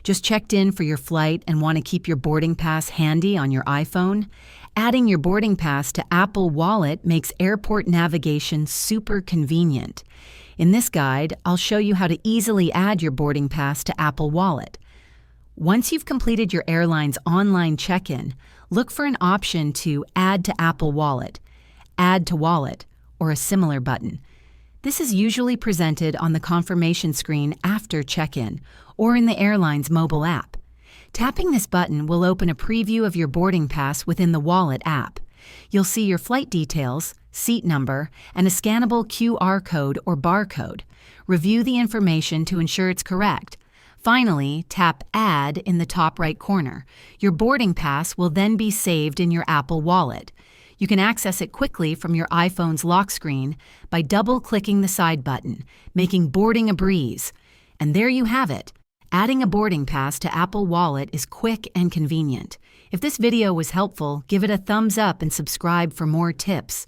Just checked in for your flight and want to keep your boarding pass handy on your iPhone? Adding your boarding pass to Apple Wallet makes airport navigation super convenient. In this guide, I'll show you how to easily add your boarding pass to Apple Wallet. Once you've completed your airline's online check-in, look for an option to Add to Apple Wallet, Add to Wallet, or a similar button. This is usually presented on the confirmation screen after check-in or in the airline's mobile app. Tapping this button will open a preview of your boarding pass within the Wallet app. You'll see your flight details, seat number, and a scannable QR code or barcode. Review the information to ensure it's correct. Finally, tap Add in the top right corner. Your boarding pass will then be saved in your Apple Wallet. You can access it quickly from your iPhone's lock screen by double-clicking the side button, making boarding a breeze. And there you have it. Adding a boarding pass to Apple Wallet is quick and convenient. If this video was helpful, give it a thumbs up and subscribe for more tips.